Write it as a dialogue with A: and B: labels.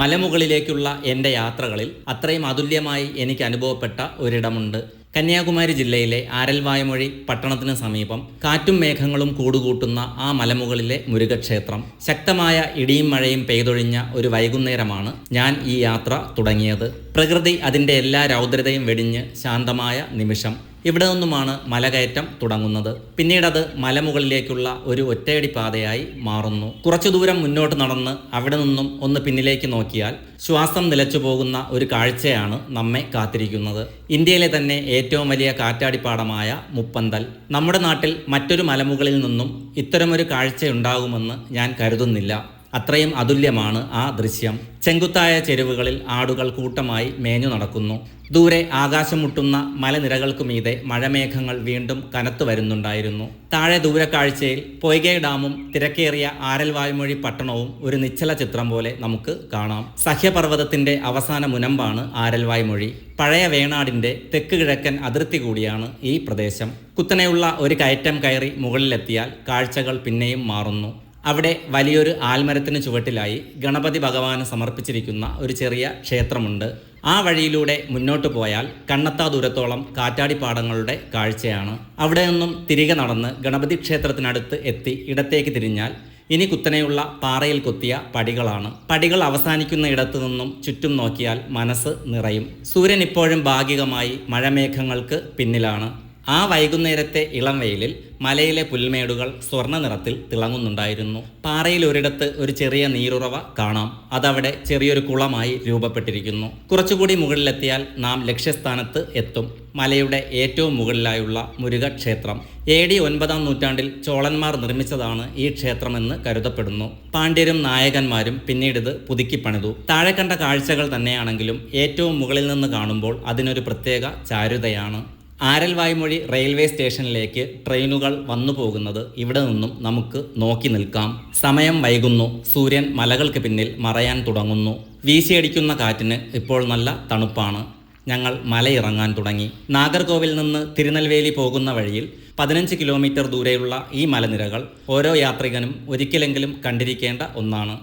A: മലമുകളിലേക്കുള്ള എൻ്റെ യാത്രകളിൽ അത്രയും അതുല്യമായി എനിക്ക് അനുഭവപ്പെട്ട ഒരിടമുണ്ട്. കന്യാകുമാരി ജില്ലയിലെ ആരൽവായ്മൊഴി പട്ടണത്തിന് സമീപം കാറ്റും മേഘങ്ങളും കൂടുകൂട്ടുന്ന ആ മലമുകളിലെ മുരുകക്ഷേത്രം. ശക്തമായ ഇടിയും മഴയും പെയ്തൊഴിഞ്ഞ ഒരു വൈകുന്നേരമാണ് ഞാൻ ഈ യാത്ര തുടങ്ങിയത്. പ്രകൃതി അതിൻ്റെ എല്ലാ രൗദ്രതയും വെടിഞ്ഞ് ശാന്തമായ നിമിഷം. ഇവിടെ നിന്നുമാണ് മലകയറ്റം തുടങ്ങുന്നത്. പിന്നീടത് മലമുകളിലേക്കുള്ള ഒരു ഒറ്റയടി പാതയായി മാറുന്നു. കുറച്ചു ദൂരം മുന്നോട്ട് നടന്ന് അവിടെ നിന്നും ഒന്ന് പിന്നിലേക്ക് നോക്കിയാൽ ശ്വാസം നിലച്ചു പോകുന്ന ഒരു കാഴ്ചയാണ് നമ്മെ കാത്തിരിക്കുന്നത്. ഇന്ത്യയിലെ തന്നെ ഏറ്റവും വലിയ കാറ്റാടിപ്പാടമായ മുപ്പന്തൽ. നമ്മുടെ നാട്ടിൽ മറ്റൊരു മലമുകളിൽ നിന്നും ഇത്തരമൊരു കാഴ്ചയുണ്ടാകുമെന്ന് ഞാൻ കരുതുന്നില്ല. അത്രയും അതുല്യമാണ് ആ ദൃശ്യം. ചെങ്കുത്തായ ചെരുവുകളിൽ ആടുകൾ കൂട്ടമായി മേഞ്ഞു നടക്കുന്നു. ദൂരെ ആകാശം മുട്ടുന്ന മലനിരകൾക്കു മീതെ മഴമേഘങ്ങൾ വീണ്ടും കനത്തു വരുന്നുണ്ടായിരുന്നു. താഴെ ദൂരക്കാഴ്ചയിൽ പൊയ്കൈ ഡാമും തിരക്കേറിയ ആരൽവായ്മൊഴി പട്ടണവും ഒരു നിശ്ചല ചിത്രം പോലെ നമുക്ക് കാണാം. സഹ്യപർവ്വതത്തിന്റെ അവസാന മുനമ്പാണ് ആരൽവായ്മൊഴി. പഴയ വേണാടിന്റെ തെക്ക് കിഴക്കൻ അതിർത്തി കൂടിയാണ് ഈ പ്രദേശം. കുത്തനെയുള്ള ഒരു കയറ്റം കയറി മുകളിലെത്തിയാൽ കാഴ്ചകൾ പിന്നെയും മാറുന്നു. അവിടെ വലിയൊരു ആൽമരത്തിന് ചുവട്ടിലായി ഗണപതി ഭഗവാന് സമർപ്പിച്ചിരിക്കുന്ന ഒരു ചെറിയ ക്ഷേത്രമുണ്ട്. ആ വഴിയിലൂടെ മുന്നോട്ട് പോയാൽ കണ്ണെത്താ ദൂരത്തോളം കാറ്റാടിപ്പാടങ്ങളുടെ കാഴ്ചയാണ്. അവിടെ നിന്നും തിരികെ നടന്ന് ഗണപതി ക്ഷേത്രത്തിനടുത്ത് എത്തി ഇടത്തേക്ക് തിരിഞ്ഞാൽ ഇനി കുത്തനെയുള്ള പാറയിൽ കൊത്തിയ പടികളാണ്. പടികൾ അവസാനിക്കുന്ന ഇടത്തു നിന്നും ചുറ്റും നോക്കിയാൽ മനസ്സ് നിറയും. സൂര്യൻ ഇപ്പോഴും ഭാഗികമായി മഴമേഘങ്ങൾക്ക് പിന്നിലാണ്. ആ വൈകുന്നേരത്തെ ഇളം വെയിലിൽ മലയിലെ പുൽമേടുകൾ സ്വർണ്ണ നിറത്തിൽ തിളങ്ങുന്നുണ്ടായിരുന്നു. പാറയിൽ ഒരിടത്ത് ഒരു ചെറിയ നീരുറവ കാണാം. അതവിടെ ചെറിയൊരു കുളമായി രൂപപ്പെട്ടിരിക്കുന്നു. കുറച്ചുകൂടി മുകളിലെത്തിയാൽ നാം ലക്ഷ്യസ്ഥാനത്ത് എത്തും. മലയുടെ ഏറ്റവും മുകളിലായുള്ള മുരുക ക്ഷേത്രം. AD 9-ാം നൂറ്റാണ്ടിൽ ചോളന്മാർ നിർമ്മിച്ചതാണ് ഈ ക്ഷേത്രമെന്ന് കരുതപ്പെടുന്നു. പാണ്ഡ്യരും നായകന്മാരും പിന്നീടിത് പുതുക്കി പണിതു. താഴെ കണ്ട കാഴ്ചകൾ തന്നെയാണെങ്കിലും ഏറ്റവും മുകളിൽ നിന്ന് കാണുമ്പോൾ അതിനൊരു പ്രത്യേക ചാരുതയാണ്. ആരൽവായ്മൊഴി റെയിൽവേ സ്റ്റേഷനിലേക്ക് ട്രെയിനുകൾ വന്നു പോകുന്നത് ഇവിടെ നിന്നും നമുക്ക് നോക്കി നിൽക്കാം. സമയം വൈകുന്നു. സൂര്യൻ മലകൾക്ക് പിന്നിൽ മറയാൻ തുടങ്ങുന്നു. വീശിയടിക്കുന്ന കാറ്റിന് ഇപ്പോൾ നല്ല തണുപ്പാണ്. ഞങ്ങൾ മലയിറങ്ങാൻ തുടങ്ങി. നാഗർകോവിൽ നിന്ന് തിരുനെൽവേലി പോകുന്ന വഴിയിൽ 15 കിലോമീറ്റർ ദൂരെയുള്ള ഈ മലനിരകൾ ഓരോ യാത്രികനും ഒരിക്കലെങ്കിലും കണ്ടിരിക്കേണ്ട ഒന്നാണ്.